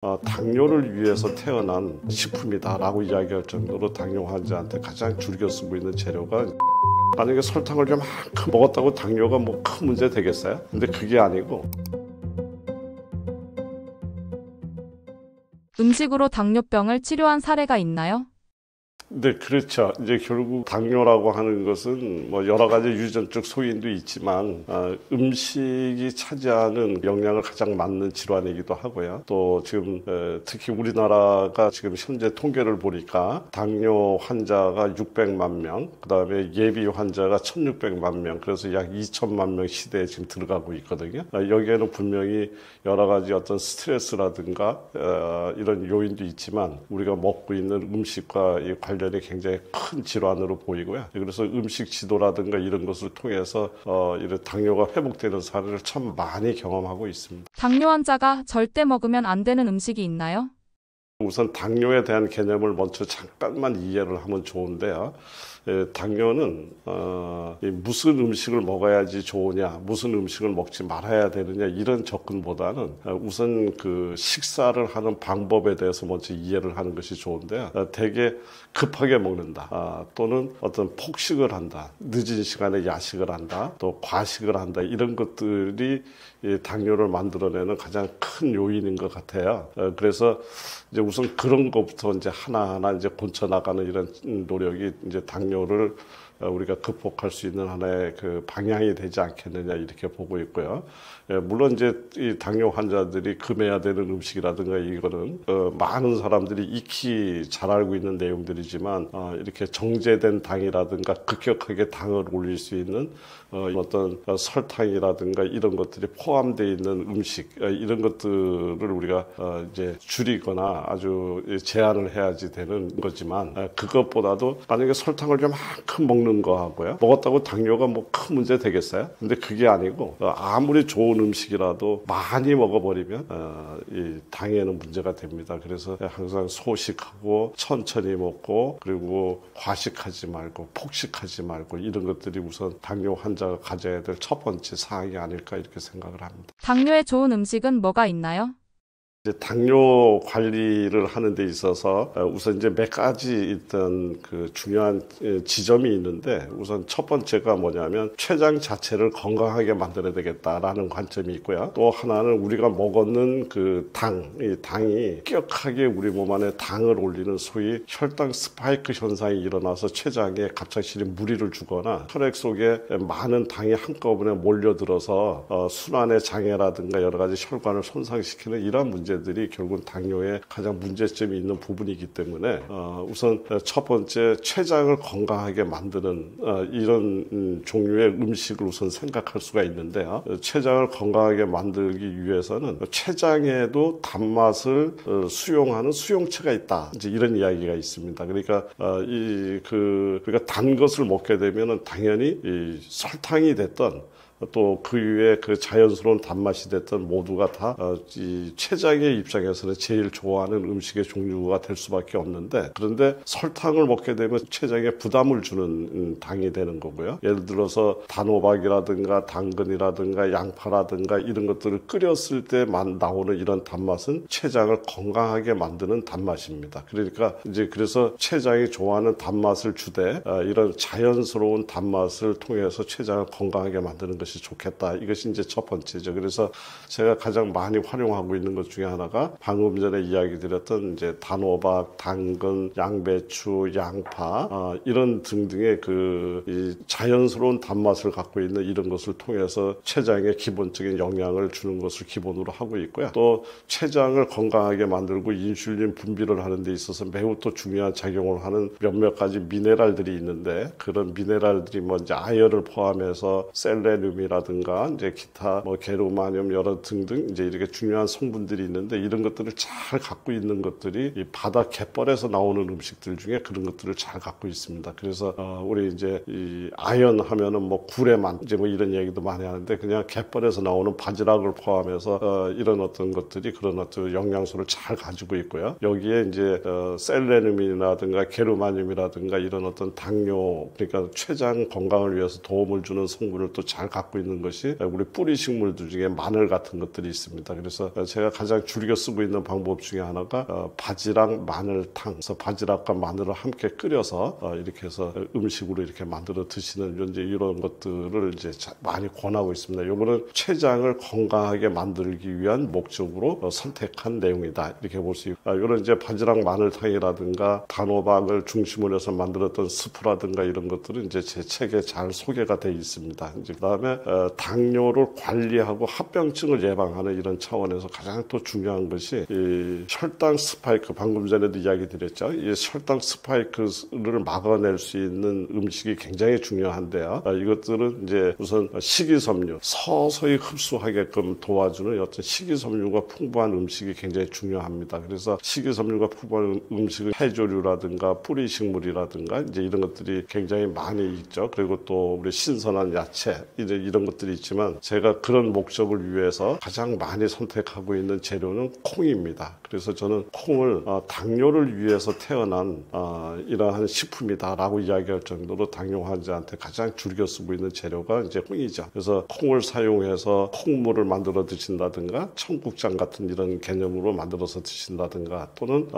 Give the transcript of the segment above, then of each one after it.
당뇨를 위해서 태어난 식품이다라고 이야기할 정도로 당뇨 환자한테 가장 즐겨 쓰고 있는 재료가, 만약에 설탕을 좀만큼 먹었다고 당뇨가 뭐 큰 문제 되겠어요? 근데 그게 아니고, 음식으로 당뇨병을 치료한 사례가 있나요? 네, 그렇죠. 이제 결국 당뇨라고 하는 것은 뭐 여러 가지 유전적 소인도 있지만 음식이 차지하는 영향을 가장 많은 질환이기도 하고요. 또 지금 특히 우리나라가 지금 현재 통계를 보니까 당뇨 환자가 600만 명, 그다음에 예비 환자가 1600만 명, 그래서 약 2천만 명 시대에 지금 들어가고 있거든요. 여기에는 분명히 여러 가지 어떤 스트레스라든가 이런 요인도 있지만 우리가 먹고 있는 음식과 이 관련이 굉장히 큰 질환으로 보이고요. 그래서 음식 지도라든가 이런 것을 통해서 이런 당뇨가 회복되는 사례를 참 많이 경험하고 있습니다. 당뇨 환자가 절대 먹으면 안 되는 음식이 있나요? 우선 당뇨에 대한 개념을 먼저 잠깐만 이해를 하면 좋은데요. 당뇨는 무슨 음식을 먹어야지 좋으냐, 무슨 음식을 먹지 말아야 되느냐, 이런 접근보다는 우선 그 식사를 하는 방법에 대해서 먼저 이해를 하는 것이 좋은데요. 되게 급하게 먹는다, 또는 어떤 폭식을 한다, 늦은 시간에 야식을 한다, 또 과식을 한다, 이런 것들이 이 당뇨를 만들어내는 가장 큰 요인인 것 같아요. 그래서 이제 우선 그런 것부터 이제 하나하나 이제 고쳐 나가는 이런 노력이 이제 당뇨를 우리가 극복할 수 있는 하나의 그 방향이 되지 않겠느냐, 이렇게 보고 있고요. 물론 이제 이 당뇨 환자들이 금해야 되는 음식이라든가 이거는 많은 사람들이 익히 잘 알고 있는 내용들이지만 이렇게 정제된 당이라든가 급격하게 당을 올릴 수 있는 어떤 설탕이라든가 이런 것들이 포함되어 있는 음식, 이런 것들을 우리가 이제 줄이거나 아주 제한을 해야지 되는 거지만, 그것보다도 만약에 설탕을 좀만큼 먹는 거하고요, 먹었다고 당뇨가 뭐 큰 문제 되겠어요? 근데 그게 아니고 아무리 좋은 음식이라도 많이 먹어버리면 이 당에는 문제가 됩니다. 그래서 항상 소식하고 천천히 먹고, 그리고 과식하지 말고 폭식하지 말고, 이런 것들이 우선 당뇨 환자가 가져야 될 첫 번째 사항이 아닐까, 이렇게 생각을 합니다. 당뇨에 좋은 음식은 뭐가 있나요? 이제 당뇨 관리를 하는 데 있어서 우선 이제 몇 가지 있던 그 중요한 지점이 있는데, 우선 첫 번째가 뭐냐면 췌장 자체를 건강하게 만들어야 되겠다라는 관점이 있고요. 또 하나는 우리가 먹었는 그 이 당이 급격하게 우리 몸 안에 당을 올리는 소위 혈당 스파이크 현상이 일어나서 췌장에 갑작스레 무리를 주거나 혈액 속에 많은 당이 한꺼번에 몰려들어서 순환의 장애라든가 여러 가지 혈관을 손상시키는 이러한 문제들이 결국은 당뇨에 가장 문제점이 있는 부분이기 때문에 우선 첫 번째 췌장을 건강하게 만드는 이런 종류의 음식을 우선 생각할 수가 있는데요. 췌장을 건강하게 만들기 위해서는 췌장에도 단맛을 수용하는 수용체가 있다, 이제 이런 이야기가 있습니다. 그러니까 그러니까 단 것을 먹게 되면은 당연히 이 설탕이 됐던 또 그 위에 그 자연스러운 단맛이 됐던 모두가 다 이 췌장의 입장에서는 제일 좋아하는 음식의 종류가 될 수밖에 없는데, 그런데 설탕을 먹게 되면 췌장에 부담을 주는 당이 되는 거고요. 예를 들어서 단호박이라든가 당근이라든가 양파라든가 이런 것들을 끓였을 때 나오는 이런 단맛은 췌장을 건강하게 만드는 단맛입니다. 그러니까 이제 그래서 췌장이 좋아하는 단맛을 주되 이런 자연스러운 단맛을 통해서 췌장을 건강하게 만드는 것이 좋겠다. 이것이 이제 첫 번째죠. 그래서 제가 가장 많이 활용하고 있는 것 중에 하나가 방금 전에 이야기 드렸던 이제 단호박, 당근, 양배추, 양파 이런 등등의 이 자연스러운 단맛을 갖고 있는 이런 것을 통해서 췌장에 기본적인 영향을 주는 것을 기본으로 하고 있고요. 또 췌장을 건강하게 만들고 인슐린 분비를 하는 데 있어서 매우 또 중요한 작용을 하는 몇몇 가지 미네랄들이 있는데, 그런 미네랄들이 이제 아연을 포함해서 셀레늄이라든가 이제 기타 게르마늄 여러 등등 이제 이렇게 중요한 성분들이 있는데, 이런 것들을 잘 갖고 있는 것들이 이 바다 갯벌에서 나오는 음식들 중에 그런 것들을 잘 갖고 있습니다. 그래서 우리 이제 이 아연 하면은 구레만 이제 이런 얘기도 많이 하는데, 그냥 갯벌에서 나오는 바지락을 포함해서 이런 어떤 것들이 그런 어떤 영양소를 잘 가지고 있고요. 여기에 이제 셀레늄이라든가 게르마늄이라든가 이런 어떤 당뇨, 그러니까 췌장 건강을 위해서 도움을 주는 성분을 또 잘 갖고 갖고 있는 것이 우리 뿌리 식물들 중에 마늘 같은 것들이 있습니다. 그래서 제가 가장 즐겨 쓰고 있는 방법 중에 하나가 바지락 마늘탕. 그래서 바지락과 마늘을 함께 끓여서 이렇게 해서 음식으로 이렇게 만들어 드시는 이제 이런 것들을 이제 많이 권하고 있습니다. 이거는 췌장을 건강하게 만들기 위한 목적으로 선택한 내용이다. 이렇게 볼 수 있고, 이런 이제 바지락 마늘탕이라든가 단호박을 중심으로 해서 만들었던 스프라든가 이런 것들은 이제 제 책에 잘 소개가 되어 있습니다. 이제 그다음에 당뇨를 관리하고 합병증을 예방하는 이런 차원에서 가장 또 중요한 것이 이 혈당 스파이크, 방금 전에도 이야기 드렸죠. 이 혈당 스파이크를 막아낼 수 있는 음식이 굉장히 중요한데요. 이것들은 이제 우선 식이섬유, 서서히 흡수하게끔 도와주는 어떤 식이섬유가 풍부한 음식이 굉장히 중요합니다. 그래서 식이섬유가 풍부한 음식은 해조류라든가 뿌리식물이라든가 이제 이런 것들이 굉장히 많이 있죠. 그리고 또 우리 신선한 야채 이런 것들이 있지만 제가 그런 목적을 위해서 가장 많이 선택하고 있는 재료는 콩입니다. 그래서 저는 콩을 당뇨를 위해서 태어난 이러한 식품이다라고 이야기할 정도로 당뇨 환자한테 가장 즐겨 쓰고 있는 재료가 이제 콩이죠. 그래서 콩을 사용해서 콩물을 만들어 드신다든가 청국장 같은 이런 개념으로 만들어서 드신다든가 또는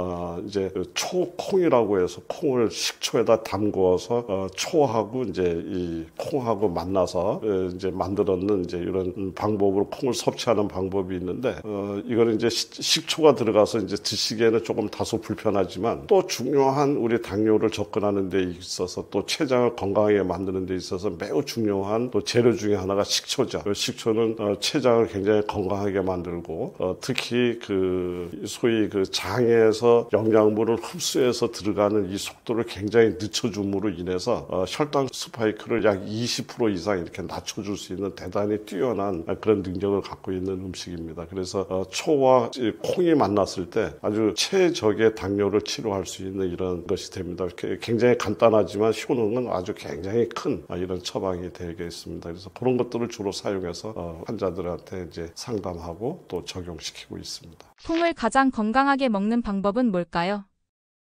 이제 초콩이라고 해서 콩을 식초에다 담궈서 초하고 이제 이 콩하고 만나서 이제 만들었는 이제 이런 방법으로 콩을 섭취하는 방법이 있는데 이거는 이제 식초가 들어가서 이제 드시기에는 조금 다소 불편하지만 또 중요한 우리 당뇨를 접근하는 데 있어서 또 췌장을 건강하게 만드는 데 있어서 매우 중요한 또 재료 중에 하나가 식초죠. 식초는 췌장을 굉장히 건강하게 만들고 특히 그 소위 그 장에서 영양분을 흡수해서 들어가는 이 속도를 굉장히 늦춰줌으로 인해서 혈당 스파이크를 약 20% 이상 이렇게 낮춰줄 수 있는 대단히 뛰어난 그런 능력을 갖고 있는 음식입니다. 그래서 초와 콩이 만났을 때 아주 최적의 당뇨를 치료할 수 있는 이런 것이 됩니다. 굉장히 간단하지만 효능은 아주 굉장히 큰 이런 처방이 되겠습니다. 그래서 그런 것들을 주로 사용해서 환자들한테 이제 상담하고 또 적용시키고 있습니다. 콩을 가장 건강하게 먹는 방법은 뭘까요?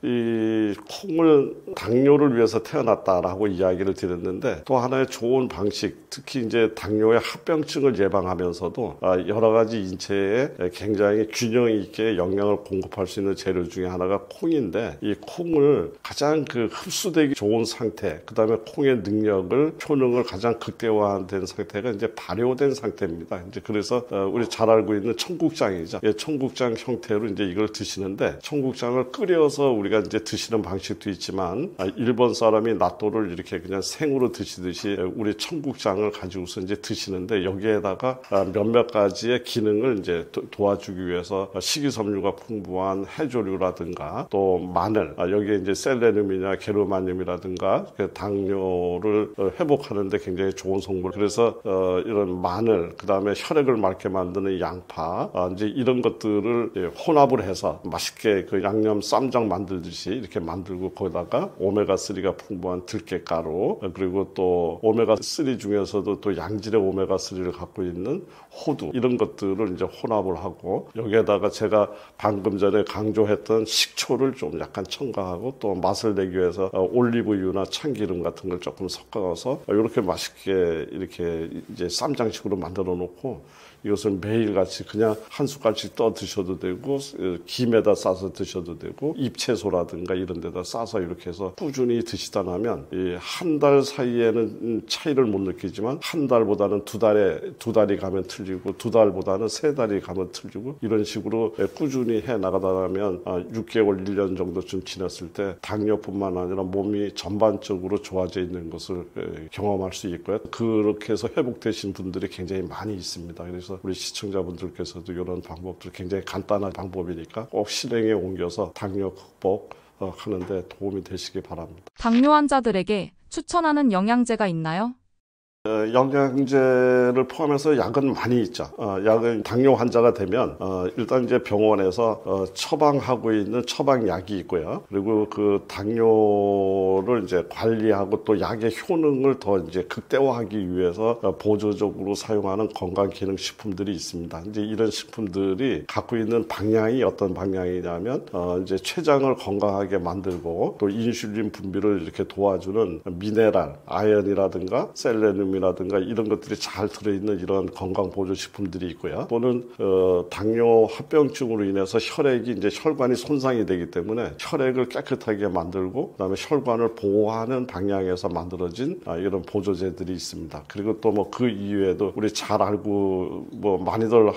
이 콩을 당뇨를 위해서 태어났다라고 이야기를 드렸는데 또 하나의 좋은 방식, 특히 이제 당뇨의 합병증을 예방하면서도 여러 가지 인체에 굉장히 균형 있게 영양을 공급할 수 있는 재료 중에 하나가 콩인데 이 콩을 가장 그 흡수되기 좋은 상태, 그 다음에 콩의 능력을 효능을 가장 극대화된 상태가 이제 발효된 상태입니다. 이제 그래서 우리 잘 알고 있는 청국장이죠. 청국장 형태로 이제 이걸 드시는데 청국장을 끓여서 우리가 이제 드시는 방식도 있지만 일본 사람이 나또를 이렇게 그냥 생으로 드시듯이 우리 청국장을 가지고서 이제 드시는데 여기에다가 몇몇 가지의 기능을 이제 도와주기 위해서 식이섬유가 풍부한 해조류라든가 또 마늘, 여기에 이제 셀레늄이나 게르마늄이라든가 당뇨를 회복하는데 굉장히 좋은 성분. 그래서 이런 마늘, 그 다음에 혈액을 맑게 만드는 양파, 이제 이런 것들을 혼합을 해서 맛있게 그 양념 쌈장 만들듯이 이렇게 만들고 거기다가 오메가3가 풍부한 들깨가루, 그리고 또 오메가3 중에서도 또 양질의 오메가3를 갖고 있는 호두, 이런 것들을 이제 혼합을 하고 여기에다가 제가 방금 전에 강조했던 식초를 좀 약간 첨가하고 또 맛을 내기 위해서 올리브유나 참기름 같은 걸 조금 섞어서 이렇게 맛있게 이렇게 이제 쌈장식으로 만들어 놓고 이것을 매일같이 그냥 한 숟갈씩 떠 드셔도 되고 김에다 싸서 드셔도 되고 잎채소라든가 이런 데다 싸서 이렇게 해서 꾸준히 드시다 나면 한 달 사이에는 차이를 못 느끼지만 한 달보다는 두 달이 가면 틀리고 두 달보다는 세 달이 가면 틀리고 이런 식으로 꾸준히 해 나가다 나면 6개월, 1년 정도쯤 지났을 때 당뇨뿐만 아니라 몸이 전반적으로 좋아져 있는 것을 경험할 수 있고요. 그렇게 해서 회복되신 분들이 굉장히 많이 있습니다. 그래서 우리 시청자분들께서도 이런 방법들 굉장히 간단한 방법이니까 꼭 실행에 옮겨서 당뇨 극복하는데 도움이 되시기 바랍니다. 당뇨 환자들에게 추천하는 영양제가 있나요? 영양제를 포함해서 약은 많이 있죠. 약은 당뇨 환자가 되면 일단 이제 병원에서 처방하고 있는 처방약이 있고요. 그리고 그 당뇨를 이제 관리하고 또 약의 효능을 더 이제 극대화하기 위해서 보조적으로 사용하는 건강기능식품들이 있습니다. 이제 이런 식품들이 갖고 있는 방향이 어떤 방향이냐면 이제 췌장을 건강하게 만들고 또 인슐린 분비를 이렇게 도와주는 미네랄, 아연이라든가 셀레늄 식품이라든가 이런 것들이 잘 들어있는 이런 건강보조식품들이 있고요. 또는 당뇨 합병증으로 인해서 혈액이 이제 혈관이 손상이 되기 때문에 혈액을 깨끗하게 만들고 그다음에 혈관을 보호하는 방향에서 만들어진 이런 보조제들이 있습니다. 그리고 또 뭐 그 이외에도 우리 잘 알고 뭐 많이들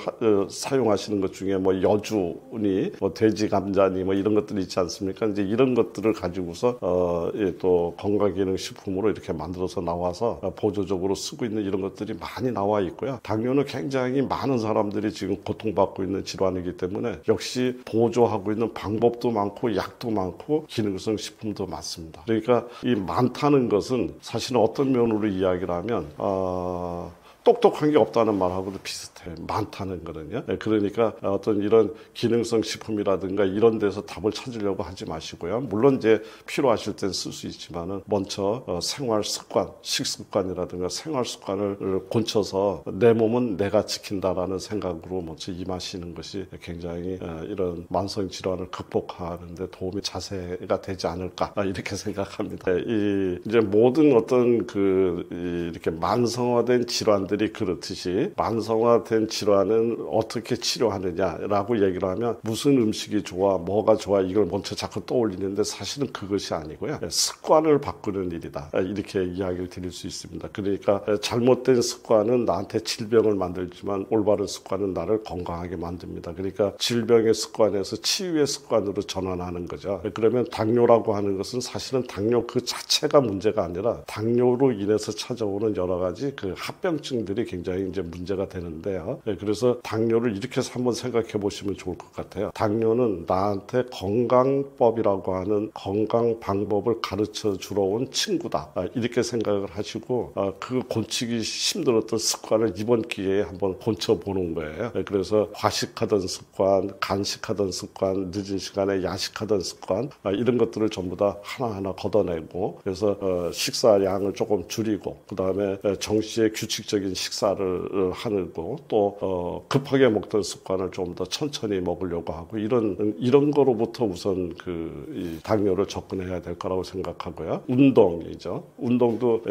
사용하시는 것 중에 뭐 여주니 뭐 돼지 감자니 뭐 이런 것들이 있지 않습니까? 이제 이런 것들을 가지고서 또 건강기능식품으로 이렇게 만들어서 나와서 보조적으로 쓰고 있는 이런 것들이 많이 나와 있고요. 당뇨는 굉장히 많은 사람들이 지금 고통받고 있는 질환이기 때문에 역시 보조하고 있는 방법도 많고 약도 많고 기능성 식품도 많습니다. 그러니까 이 많다는 것은 사실은 어떤 면으로 이야기를 하면 똑똑한 게 없다는 말하고도 비슷해요. 많다는 거는요. 그러니까 어떤 이런 기능성 식품이라든가 이런 데서 답을 찾으려고 하지 마시고요. 물론 이제 필요하실 땐 쓸 수 있지만은 먼저 생활 습관, 식습관이라든가 생활 습관을 고쳐서 내 몸은 내가 지킨다라는 생각으로 먼저 임하시는 것이 굉장히 이런 만성 질환을 극복하는 데 도움이 자세가 되지 않을까 이렇게 생각합니다. 이제 모든 어떤 이렇게 만성화된 질환 들이 그렇듯이 만성화된 질환은 어떻게 치료하느냐라고 얘기를 하면 무슨 음식이 좋아, 뭐가 좋아 이걸 먼저 자꾸 떠올리는데 사실은 그것이 아니고요. 습관을 바꾸는 일이다. 이렇게 이야기를 드릴 수 있습니다. 그러니까 잘못된 습관은 나한테 질병을 만들지만 올바른 습관은 나를 건강하게 만듭니다. 그러니까 질병의 습관에서 치유의 습관으로 전환하는 거죠. 그러면 당뇨라고 하는 것은 사실은 당뇨 그 자체가 문제가 아니라 당뇨로 인해서 찾아오는 여러 가지 그 합병증 들이 굉장히 이제 문제가 되는데요. 그래서 당뇨를 이렇게 해서 한번 생각해 보시면 좋을 것 같아요. 당뇨는 나한테 건강법이라고 하는 건강 방법을 가르쳐 주러 온 친구다. 이렇게 생각을 하시고 그 고치기 힘들었던 습관을 이번 기회에 한번 고쳐보는 거예요. 그래서 과식하던 습관, 간식하던 습관, 늦은 시간에 야식하던 습관 이런 것들을 전부 다 하나하나 걷어내고 그래서 식사량을 조금 줄이고 그 다음에 정시에 규칙적인 식사를 하고 또 급하게 먹던 습관을 좀 더 천천히 먹으려고 하고 이런 거로부터 우선 이 당뇨를 접근해야 될 거라고 생각하고요. 운동이죠. 운동도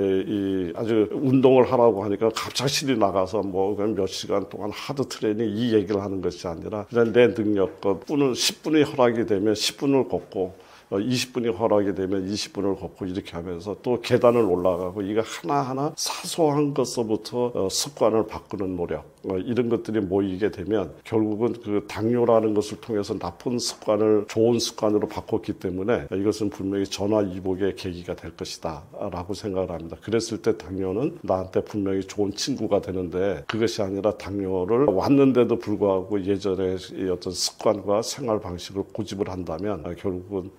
아주 운동을 하라고 하니까 갑작스레 나가서 뭐 몇 시간 동안 하드 트레이닝 이 얘기를 하는 것이 아니라 그냥 내 능력껏 10분이 허락이 되면 10분을 걷고 20분이 허락이 되면 20분을 걷고 이렇게 하면서 또 계단을 올라가고 이거 하나하나 사소한 것서부터 습관을 바꾸는 노력 이런 것들이 모이게 되면 결국은 그 당뇨라는 것을 통해서 나쁜 습관을 좋은 습관으로 바꿨기 때문에 이것은 분명히 전화위복의 계기가 될 것이다 라고 생각을 합니다. 그랬을 때 당뇨는 나한테 분명히 좋은 친구가 되는데 그것이 아니라 당뇨를 왔는데도 불구하고 예전의 어떤 습관과 생활 방식을 고집을 한다면 결국은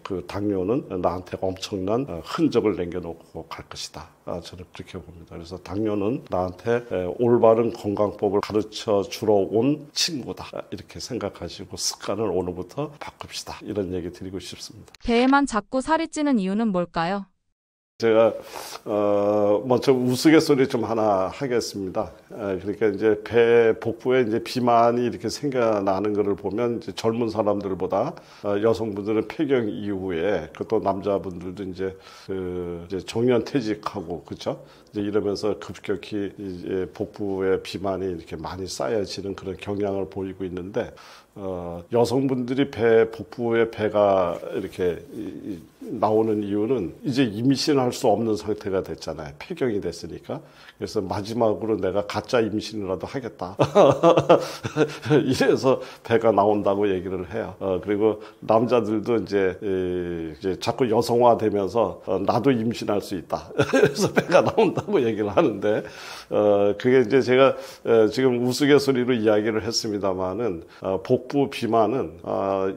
그 당뇨는 나한테 엄청난 흔적을 남겨놓고 갈 것이다. 저는 그렇게 봅니다. 그래서 당뇨는 나한테 올바른 건강법을 가르쳐 주러 온 친구다. 이렇게 생각하시고 습관을 오늘부터 바꿉시다. 이런 얘기 드리고 싶습니다. 배에만 자꾸 살이 찌는 이유는 뭘까요? 제가 먼저 우스갯소리 좀 하나 하겠습니다. 그러니까 이제 배 복부에 이제 비만이 이렇게 생겨나는 것을 보면 이제 젊은 사람들보다 여성분들은 폐경 이후에 또 남자분들도 이제 이제 정년퇴직하고 그렇죠? 이제 이러면서 급격히 이제 복부에 비만이 이렇게 많이 쌓여지는 그런 경향을 보이고 있는데 여성분들이 복부에 배가 이렇게 나오는 이유는 이제 임신할 수 없는 상태가 됐잖아요. 폐경이 됐으니까. 그래서 마지막으로 내가 가짜 임신이라도 하겠다. 이래서 배가 나온다고 얘기를 해요. 그리고 남자들도 이제 자꾸 여성화되면서 나도 임신할 수 있다. 그래서 배가 나온다고 얘기를 하는데 그게 이제 제가 지금 우스갯소리로 이야기를 했습니다만은 복부 비만은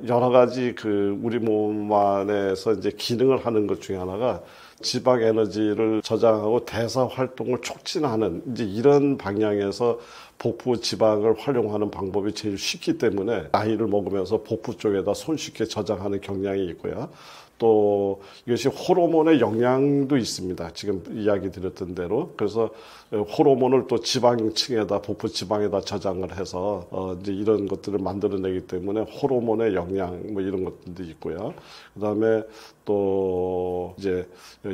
여러 가지 우리 몸 안에서 이제 기능을 하는 것 중에 하나가 지방 에너지를 저장하고 대사 활동을 촉진하는 이제 이런 방향에서 복부 지방을 활용하는 방법이 제일 쉽기 때문에 나이를 먹으면서 복부 쪽에다 손쉽게 저장하는 경향이 있고요. 또 이것이 호르몬의 영향도 있습니다. 지금 이야기 드렸던 대로. 그래서 호르몬을 또 지방층에다, 복부 지방에다 저장을 해서 이제 이런 것들을 만들어내기 때문에 호르몬의 영향 뭐 이런 것들도 있고요. 그다음에 또 이제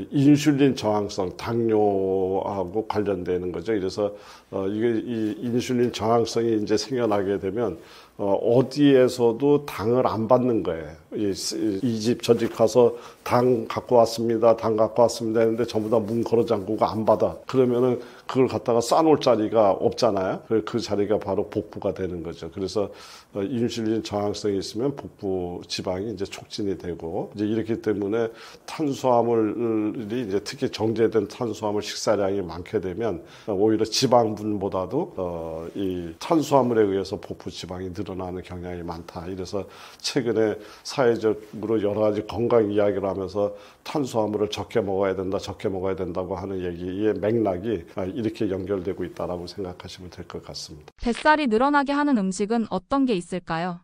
인슐린 저항성, 당뇨하고 관련되는 거죠. 그래서 이게 이 인슐린 저항성이 이제 생겨나게 되면 어디에서도 당을 안 받는 거예요. 이 집 저 집 가서 당 갖고 왔습니다. 당 갖고 왔습니다 했는데 전부 다 문 걸어 잠그고 안 받아. 그러면은 그걸 갖다가 싸놓을 자리가 없잖아요. 그 자리가 바로 복부가 되는 거죠. 그래서 인슐린 저항성이 있으면 복부 지방이 이제 촉진이 되고 이제 이렇기 때문에 탄수화물이 이제 특히 정제된 탄수화물 식사량이 많게 되면 오히려 지방분보다도 이 탄수화물에 의해서 복부 지방이 늘어나는 경향이 많다. 이래서 최근에 사회적으로 여러 가지 건강 이야기를 하면서 탄수화물을 적게 먹어야 된다, 적게 먹어야 된다고 하는 얘기의 맥락이 이렇게 연결되고 있다라고 생각하시면 될 것 같습니다. 뱃살이 늘어나게 하는 음식은 어떤 게 있을까요?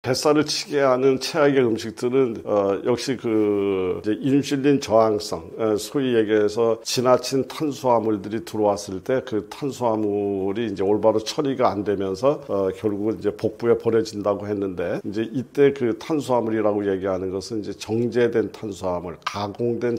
뱃살을 치게 하는 최악의 음식들은 역시 이제 인슐린 저항성, 소위 얘기해서 지나친 탄수화물들이 들어왔을 때 그 탄수화물이 이제 올바로 처리가 안 되면서 결국은 이제 복부에 보내진다고 했는데 이제 이때 그 탄수화물이라고 얘기하는 것은 이제 정제된 탄수화물, 가공된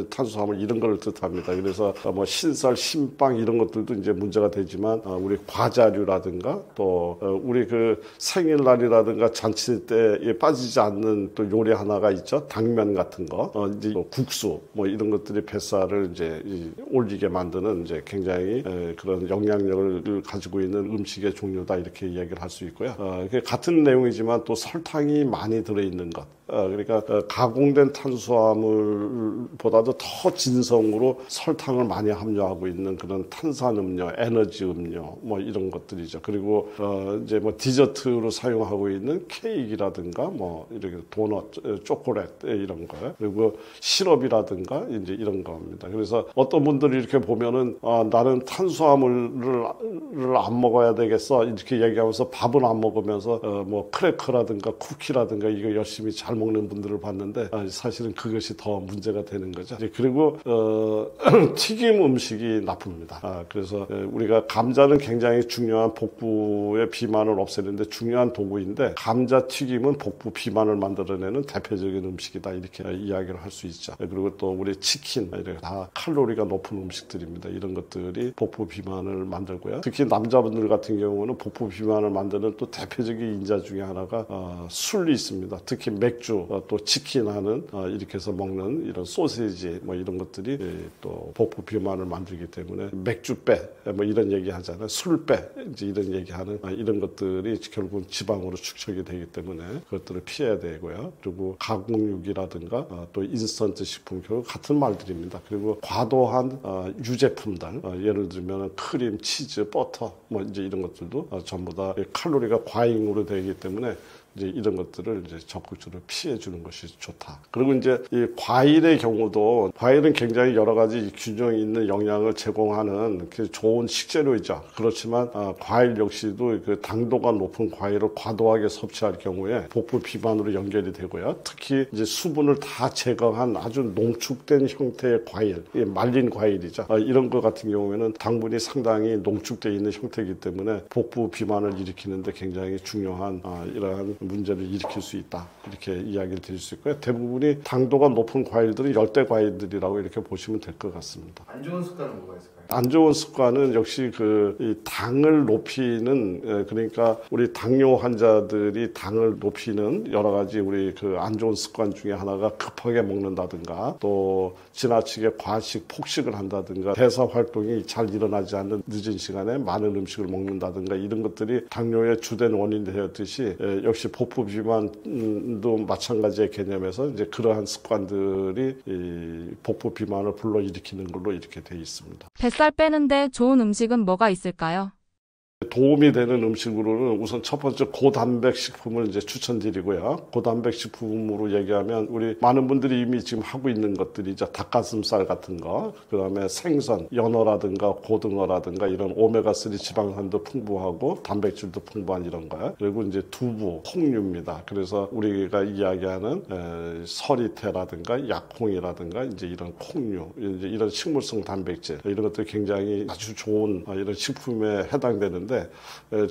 탄수화물 이런 걸 뜻합니다. 그래서 뭐 신살, 신빵 이런 것들도 이제 문제가 되지만 우리 과자류라든가 또 우리 그 생일날이라든가 잔치 때 빠지지 않는 또 요리 하나가 있죠. 당면 같은 거, 이제 국수 뭐 이런 것들이 뱃살을 이제 올리게 만드는 이제 굉장히 그런 영향력을 가지고 있는 음식의 종류다 이렇게 이야기를 할 수 있고요. 같은 내용이지만 또 설탕이 많이 들어있는 것. 그러니까 가공된 탄수화물보다도 더 진성으로 설탕을 많이 함유하고 있는 그런 탄산음료, 에너지 음료 뭐 이런 것들이죠. 그리고 이제 뭐 디저트로 사용하고 있는 케이크라든가 뭐 이렇게 도넛, 초콜릿 이런 거, 그리고 시럽이라든가 이제 이런 겁니다. 그래서 어떤 분들이 이렇게 보면은 나는 탄수화물을 안 먹어야 되겠어 이렇게 얘기하면서 밥은 안 먹으면서 뭐 크래커라든가 쿠키라든가 이거 열심히 잘 먹는 분들을 봤는데 사실은 그것이 더 문제가 되는 거죠. 그리고 튀김 음식이 나쁩니다. 그래서 우리가 감자는 굉장히 중요한 복부의 비만을 없애는데 중요한 도구인데 감자 튀김은 복부 비만을 만들어내는 대표적인 음식이다 이렇게 이야기를 할 수 있죠. 그리고 또 우리 치킨 이렇게 다 칼로리가 높은 음식들입니다. 이런 것들이 복부 비만을 만들고요. 특히 남자분들 같은 경우는 복부 비만을 만드는 또 대표적인 인자 중에 하나가 술이 있습니다. 특히 맥주 또 치킨하는 이렇게 해서 먹는 이런 소시지 뭐 이런 것들이 또 복부 비만을 만들기 때문에 맥주 빼 뭐 이런 얘기 하잖아요. 술 빼 이제 이런 얘기하는 이런 것들이 결국은 지방으로 축적이 되기 때문에 그것들을 피해야 되고요. 그리고 가공육이라든가 또 인스턴트 식품 결국 같은 말들입니다. 그리고 과도한 유제품들 예를 들면 크림, 치즈, 버터 뭐 이제 이런 것들도 전부 다 칼로리가 과잉으로 되기 때문에 이제 이런 것들을 이제 적극적으로 피해 주는 것이 좋다. 그리고 이제 이 과일의 경우도 과일은 굉장히 여러 가지 균형 있는 영양을 제공하는 좋은 식재료이죠. 그렇지만 과일 역시도 그 당도가 높은 과일을 과도하게 섭취할 경우에 복부 비만으로 연결이 되고요. 특히 이제 수분을 다 제거한 아주 농축된 형태의 과일, 말린 과일이죠. 이런 것 같은 경우에는 당분이 상당히 농축되어 있는 형태이기 때문에 복부 비만을 일으키는데 굉장히 중요한 이러한 문제를 일으킬 수 있다. 이렇게 이야기를 드릴 수 있고요. 대부분이 당도가 높은 과일들은 열대 과일들이라고 이렇게 보시면 될 것 같습니다. 안 좋은 습관은 뭐가 있을까요? 안 좋은 습관은 역시 이 당을 높이는 그러니까 우리 당뇨 환자들이 당을 높이는 여러 가지 우리 그 안 좋은 습관 중에 하나가 급하게 먹는다든가 또 지나치게 과식, 폭식을 한다든가 대사 활동이 잘 일어나지 않는 늦은 시간에 많은 음식을 먹는다든가 이런 것들이 당뇨의 주된 원인이 되었듯이 역시 복부 비만도 마찬가지의 개념에서 이제 그러한 습관들이 이 복부 비만을 불러일으키는 걸로 이렇게 돼 있습니다. 뱃살 빼는데 좋은 음식은 뭐가 있을까요? 도움이 되는 음식으로는 우선 첫 번째 고단백 식품을 이제 추천드리고요. 고단백 식품으로 얘기하면 우리 많은 분들이 이미 지금 하고 있는 것들이죠. 닭가슴살 같은 거, 그다음에 생선, 연어라든가 고등어라든가 이런 오메가3 지방산도 풍부하고 단백질도 풍부한 이런 거요. 그리고 이제 두부, 콩류입니다. 그래서 우리가 이야기하는 서리태라든가 약콩이라든가 이제 이런 콩류, 이제 이런 식물성 단백질 이런 것들이 굉장히 아주 좋은 이런 식품에 해당되는데.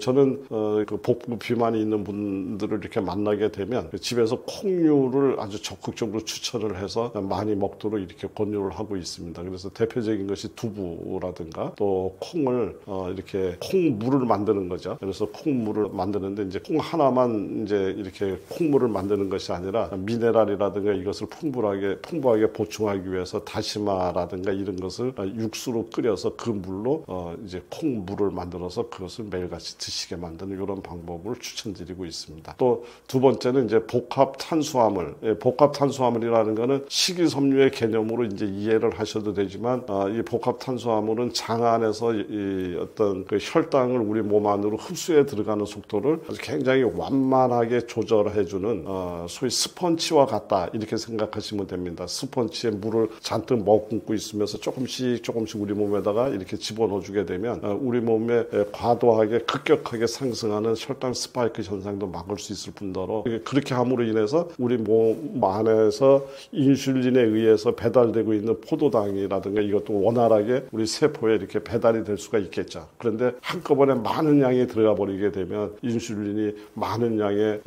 저는 그 복부 비만이 있는 분들을 이렇게 만나게 되면 집에서 콩류를 아주 적극적으로 추천을 해서 많이 먹도록 이렇게 권유를 하고 있습니다. 그래서 대표적인 것이 두부라든가 또 콩을 이렇게 콩물을 만드는 거죠. 그래서 콩물을 만드는데 이제 콩 하나만 이제 이렇게 콩물을 만드는 것이 아니라 미네랄이라든가 이것을 풍부하게 보충하기 위해서 다시마라든가 이런 것을 육수로 끓여서 그 물로 이제 콩물을 만들어서 그것을 매일같이 드시게 만드는 이런 방법을 추천드리고 있습니다. 또 두 번째는 이제 복합 탄수화물. 복합 탄수화물이라는 거는 식이섬유의 개념으로 이제 이해를 하셔도 되지만 이 복합 탄수화물은 장 안에서 이 어떤 그 혈당을 우리 몸 안으로 흡수해 들어가는 속도를 아주 굉장히 완만하게 조절해주는 소위 스펀지와 같다 이렇게 생각하시면 됩니다. 스펀지에 물을 잔뜩 머금고 있으면서 조금씩 우리 몸에다가 이렇게 집어넣어주게 되면 우리 몸에 과도하게 급격하게 상승하는 혈당 스파이크 현상도 막을 수 있을 뿐더러 그렇게 함으로 인해서 우리 몸 안에서 인슐린에 의해서 배달되고 있는 포도당이라든가 이것도 원활하게 우리 세포에 이렇게 배달이 될 수가 있겠죠. 그런데 한꺼번에 많은 양이 들어가 버리게 되면 인슐린이 많은 양의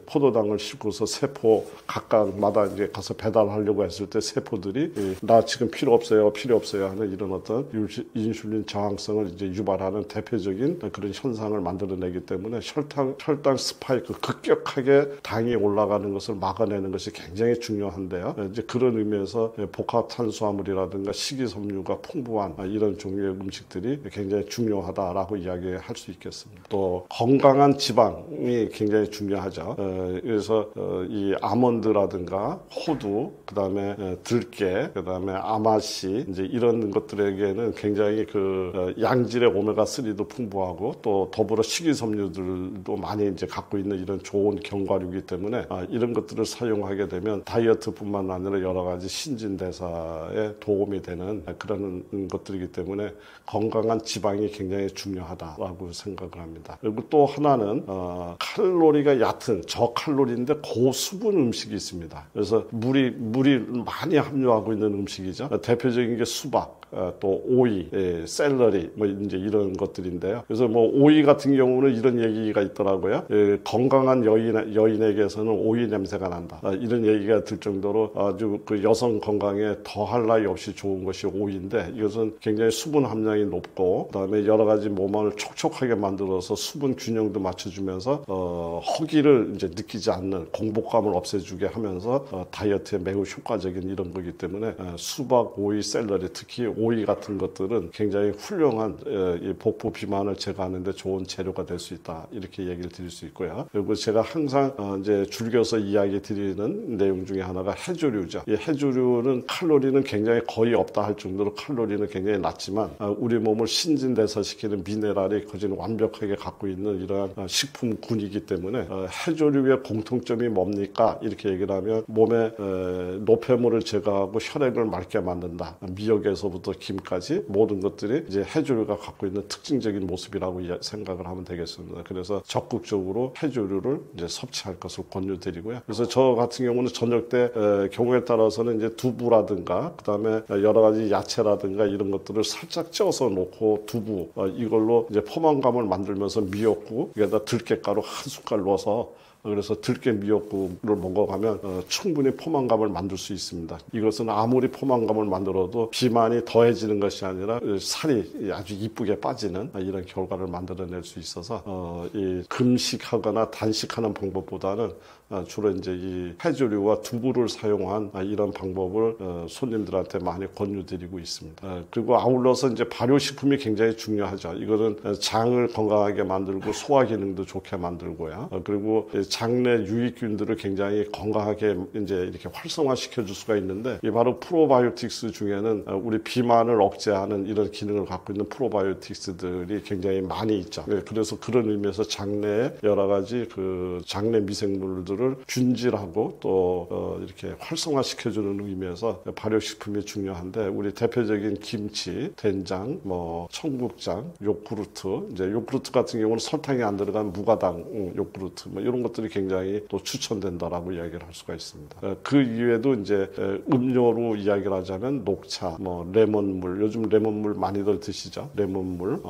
포도당을 싣고서 세포 각각마다 이제 가서 배달하려고 했을 때 세포들이 나 지금 필요 없어요 하는 이런 어떤 인슐린 저항성을 이제 유발하는 대표적인 그런 현상을 만들어내기 때문에 혈당 스파이크 급격하게 당이 올라가는 것을 막아내는 것이 굉장히 중요한데요. 이제 그런 의미에서 복합 탄수화물이라든가 식이섬유가 풍부한 이런 종류의 음식들이 굉장히 중요하다라고 이야기할 수 있겠습니다. 또 건강한 지방이 굉장히 중요하죠. 그래서 이 아몬드라든가 호두, 그다음에 들깨, 그다음에 아마씨 이제 이런 것들에게는 굉장히 그 양질의 오메가3도 풍부하고 또 더불어 식이섬유들도 많이 이제 갖고 있는 이런 좋은 견과류이기 때문에 이런 것들을 사용하게 되면 다이어트뿐만 아니라 여러 가지 신진대사에 도움이 되는 그런 것들이기 때문에 건강한 지방이 굉장히 중요하다라고 생각을 합니다. 그리고 또 하나는 칼로리가 얕은 저칼로리인데 고수분 음식이 있습니다. 그래서 물이 많이 함유하고 있는 음식이죠. 대표적인 게 수박, 또 오이, 샐러리 뭐 이제 이런 것들인데요. 그래서 뭐 오이 같은 경우는 이런 얘기가 있더라고요. 건강한 여인에게서는 오이 냄새가 난다. 이런 얘기가 들 정도로 아주 그 여성 건강에 더할 나위 없이 좋은 것이 오이인데 이것은 굉장히 수분 함량이 높고 그다음에 여러 가지 몸을 촉촉하게 만들어서 수분 균형도 맞춰주면서 허기를 이제 느끼지 않는 공복감을 없애주게 하면서 다이어트에 매우 효과적인 이런 거기 때문에 수박, 오이, 샐러리 특히 오이 같은 것들은 굉장히 훌륭한 이 복부 비만을 제거하는 데 좋은 재료가 될 수 있다. 이렇게 얘기를 드릴 수 있고요. 그리고 제가 항상 이제 줄여서 이야기 드리는 내용 중에 하나가 해조류죠. 이 해조류는 칼로리는 굉장히 거의 없다 할 정도로 칼로리는 굉장히 낮지만 우리 몸을 신진대사시키는 미네랄이 거진 완벽하게 갖고 있는 이러한 식품군이기 때문에 해조류의 공통점이 뭡니까? 이렇게 얘기를 하면 몸에 노폐물을 제거하고 혈액을 맑게 만든다. 미역에서부터 김까지 모든 것들이 이제 해조류가 갖고 있는 특징적인 모습이라고 생각을 하면 되겠습니다. 그래서 적극적으로 해조류를 이제 섭취할 것을 권유드리고요. 그래서 저 같은 경우는 저녁 때 경우에 따라서는 이제 두부라든가 그다음에 여러 가지 야채라든가 이런 것들을 살짝 쪄서 놓고 두부 이걸로 이제 포만감을 만들면서 미역국 여기다 들깨가루 한 숟갈 넣어서 그래서 들깨 미역국을 먹어가면 충분히 포만감을 만들 수 있습니다. 이것은 아무리 포만감을 만들어도 비만이 더해지는 것이 아니라 살이 아주 이쁘게 빠지는 이런 결과를 만들어낼 수 있어서 이 금식하거나 단식하는 방법보다는 주로 이제 이 해조류와 두부를 사용한 이런 방법을 손님들한테 많이 권유드리고 있습니다. 그리고 아울러서 이제 발효식품이 굉장히 중요하죠. 이거는 장을 건강하게 만들고 소화 기능도 좋게 만들고요. 그리고 장내 유익균들을 굉장히 건강하게 이제 이렇게 활성화시켜 줄 수가 있는데, 이 바로 프로바이오틱스 중에는 우리 비만을 억제하는 이런 기능을 갖고 있는 프로바이오틱스들이 굉장히 많이 있죠. 그래서 그런 의미에서 장내에 여러 가지 그 장내 미생물들을 균질하고 또 이렇게 활성화시켜주는 의미에서 발효식품이 중요한데, 우리 대표적인 김치, 된장, 뭐 청국장, 요구르트, 이제 요구르트 같은 경우는 설탕이 안 들어간 무가당 요구르트, 뭐 이런 것들이 굉장히 또 추천된다라고 이야기를 할 수가 있습니다. 그 이외에도 이제 음료로 이야기를 하자면 녹차, 뭐 레몬물, 요즘 레몬물 많이들 드시죠. 레몬물,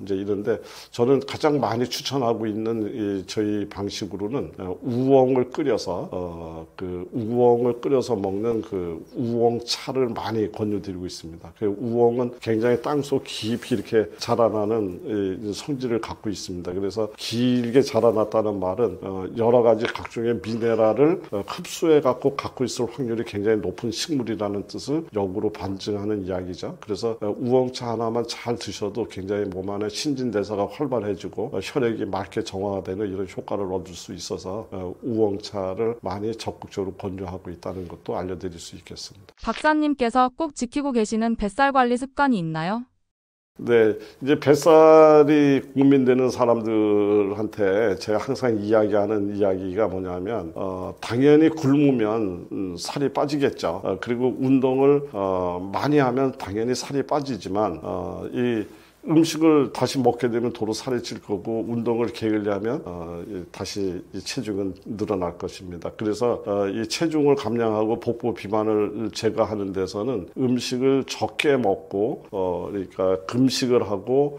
이제 이런데 저는 가장 많이 추천하고 있는 저희 방식으로는 우엉을 끓여서 그 우엉을 끓여서 먹는 그 우엉차를 많이 권유드리고 있습니다. 그 우엉은 굉장히 땅속 깊이 이렇게 자라나는 성질을 갖고 있습니다. 그래서 길게 자라났다는 말은 여러 가지 각종의 미네랄을 흡수해 갖고 있을 확률이 굉장히 높은 식물이라는 뜻을 역으로 반증하는 이야기죠. 그래서 우엉차 하나만 잘 드셔도 굉장히 몸 안에 신진대사가 활발해지고 혈액이 맑게 정화되는 이런 효과를 얻을 수 있어서 우엉차를 많이 적극적으로 권유하고 있다는 것도 알려드릴 수 있겠습니다. 박사님께서 꼭 지키고 계시는 뱃살 관리 습관이 있나요? 네, 이제 뱃살이 고민되는 사람들한테 제가 항상 이야기하는 이야기가 뭐냐면, 당연히 굶으면 살이 빠지겠죠. 그리고 운동을 많이 하면 당연히 살이 빠지지만, 이 음식을 다시 먹게 되면 도로 살이 찔 거고, 운동을 게을리하면 다시 이 체중은 늘어날 것입니다. 그래서 이 체중을 감량하고 복부 비만을 제거하는 데서는 음식을 적게 먹고 그러니까 금식을 하고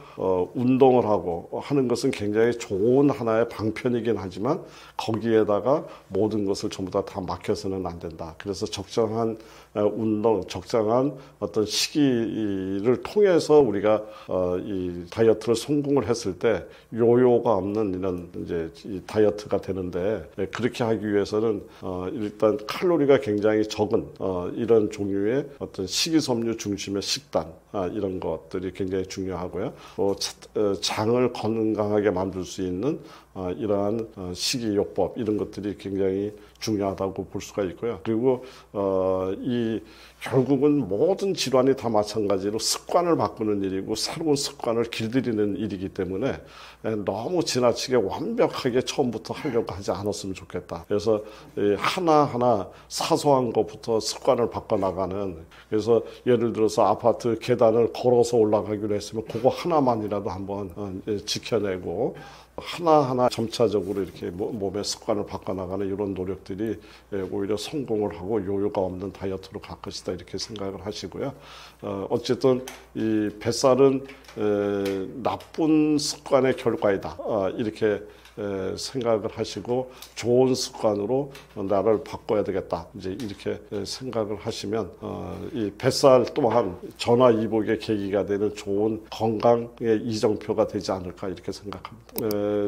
운동을 하고 하는 것은 굉장히 좋은 하나의 방편이긴 하지만, 거기에다가 모든 것을 전부 다 맡겨서는 안 된다. 그래서 적정한 운동, 적정한 어떤 시기를 통해서 우리가 이 다이어트를 성공을 했을 때 요요가 없는 이런 이제 이 다이어트가 되는데, 그렇게 하기 위해서는 일단 칼로리가 굉장히 적은 이런 종류의 어떤 식이섬유 중심의 식단, 이런 것들이 굉장히 중요하고요. 또 장을 건강하게 만들 수 있는 이러한 식이요법, 이런 것들이 굉장히 중요하다고 볼 수가 있고요. 그리고 이 결국은 모든 질환이 다 마찬가지로 습관을 바꾸는 일이고 새로운 습관을 길들이는 일이기 때문에 너무 지나치게 완벽하게 처음부터 하려고 하지 않았으면 좋겠다. 그래서 하나하나 사소한 것부터 습관을 바꿔나가는, 그래서 예를 들어서 아파트 계단을 걸어서 올라가기로 했으면 그거 하나만이라도 한번 지켜내고 하나하나 점차적으로 이렇게 몸의 습관을 바꿔나가는 이런 노력들이 오히려 성공을 하고 요요가 없는 다이어트로 갈 것이다, 이렇게 생각을 하시고요. 어쨌든 이 뱃살은 나쁜 습관의 결과이다, 이렇게 생각을 하시고 좋은 습관으로 나를 바꿔야 되겠다, 이제 이렇게 생각을 하시면 이 뱃살 또한 전화위복의 계기가 되는 좋은 건강의 이정표가 되지 않을까, 이렇게 생각합니다.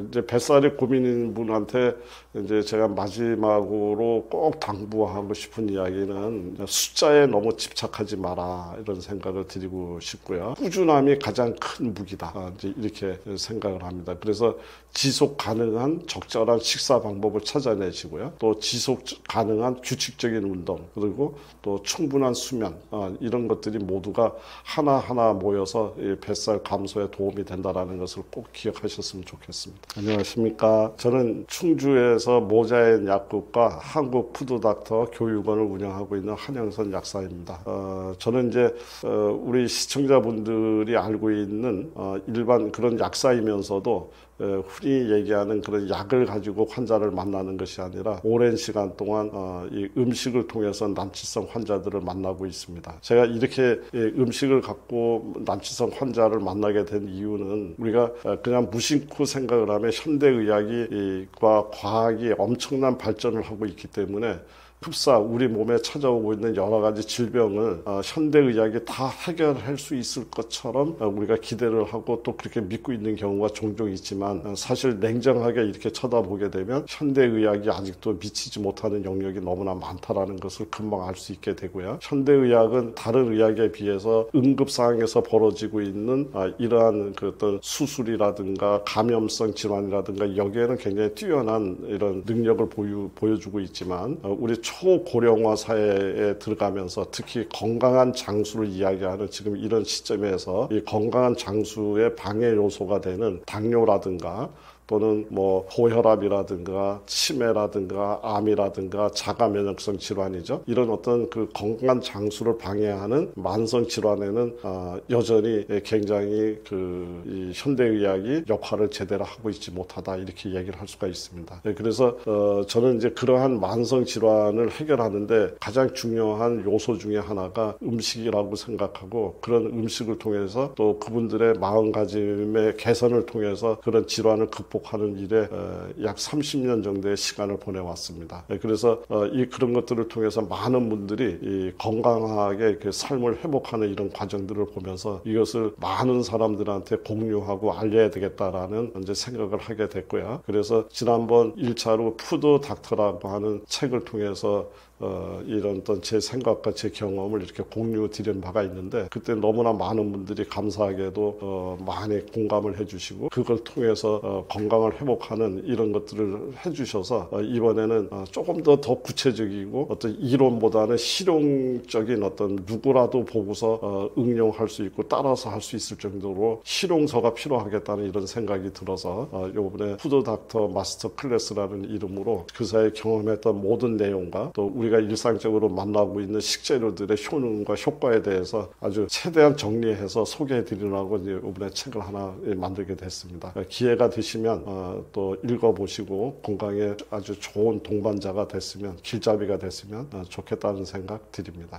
이제 뱃살이 고민인 분한테 이제 제가 마지막으로 꼭 당부하고 싶은 이야기는 숫자에 너무 집착하지 마라, 이런 생각을 드리고 싶고요. 꾸준함이 가장 큰 무기다, 이제 이렇게 생각을 합니다. 그래서 지속 가능한 적절한 식사 방법을 찾아내시고요. 또 지속 가능한 규칙적인 운동, 그리고 또 충분한 수면, 이런 것들이 모두가 하나하나 모여서 이 뱃살 감소에 도움이 된다는 것을 꼭 기억하셨으면 좋겠습니다. 안녕하십니까. 저는 충주에서 모자엔 약국과 한국 푸드닥터 교육원을 운영하고 있는 한영선 약사입니다. 저는 이제 우리 시청자분들이 알고 있는 일반 그런 약사이면서도 흔히 얘기하는 그런 약을 가지고 환자를 만나는 것이 아니라 오랜 시간 동안 이 음식을 통해서 난치성 환자들을 만나고 있습니다. 제가 이렇게 음식을 갖고 난치성 환자를 만나게 된 이유는, 우리가 그냥 무심코 생각을 하면 현대의학과 과학이 엄청난 발전을 하고 있기 때문에 흡사 우리 몸에 찾아오고 있는 여러 가지 질병을 현대의학이 다 해결할 수 있을 것처럼 우리가 기대를 하고 또 그렇게 믿고 있는 경우가 종종 있지만 사실 냉정하게 이렇게 쳐다보게 되면 현대의학이 아직도 미치지 못하는 영역이 너무나 많다라는 것을 금방 알 수 있게 되고요. 현대의학은 다른 의학에 비해서 응급상황에서 벌어지고 있는 이러한 그 어떤 수술이라든가 감염성 질환이라든가 여기에는 굉장히 뛰어난 이런 능력을 보여주고 있지만 우리 초고령화 사회에 들어가면서 특히 건강한 장수를 이야기하는 지금 이런 시점에서 이 건강한 장수의 방해 요소가 되는 당뇨라든가 또는 뭐 고혈압이라든가 치매라든가 암이라든가 자가 면역성 질환이죠. 이런 어떤 그 건강한 장수를 방해하는 만성 질환에는 여전히 굉장히 이 현대의학이 역할을 제대로 하고 있지 못하다 이렇게 얘기를 할 수가 있습니다. 그래서 저는 이제 그러한 만성 질환을 해결하는데 가장 중요한 요소 중에 하나가 음식이라고 생각하고 그런 음식을 통해서 또 그분들의 마음가짐의 개선을 통해서 그런 질환을 극복하는 일에 약 30년 정도의 시간을 보내왔습니다. 그래서 그런 것들을 통해서 많은 분들이 이 건강하게 삶을 회복하는 이런 과정들을 보면서 이것을 많은 사람들한테 공유하고 알려야 되겠다라는 이제 생각을 하게 됐고요. 그래서 지난번 1차로 푸드 닥터라고 하는 책을 통해서 이런 어떤 제 생각과 제 경험을 이렇게 공유 드린 바가 있는데 그때 너무나 많은 분들이 감사하게도 많이 공감을 해주시고 그걸 통해서 건강을 회복하는 이런 것들을 해주셔서 이번에는 조금 더 구체적이고 어떤 이론보다는 실용적인 어떤 누구라도 보고서 응용할 수 있고 따라서 할 수 있을 정도로 실용서가 필요하겠다는 이런 생각이 들어서 이번에 푸드 닥터 마스터 클래스라는 이름으로 그 사이에 경험했던 모든 내용과 또 우리가 일상적으로 만나고 있는 식재료들의 효능과 효과에 대해서 아주 최대한 정리해서 소개해드리려고 이번에 책을 하나 만들게 됐습니다. 기회가 되시면 또 읽어보시고 건강에 아주 좋은 동반자가 됐으면 길잡이가 됐으면 좋겠다는 생각 드립니다.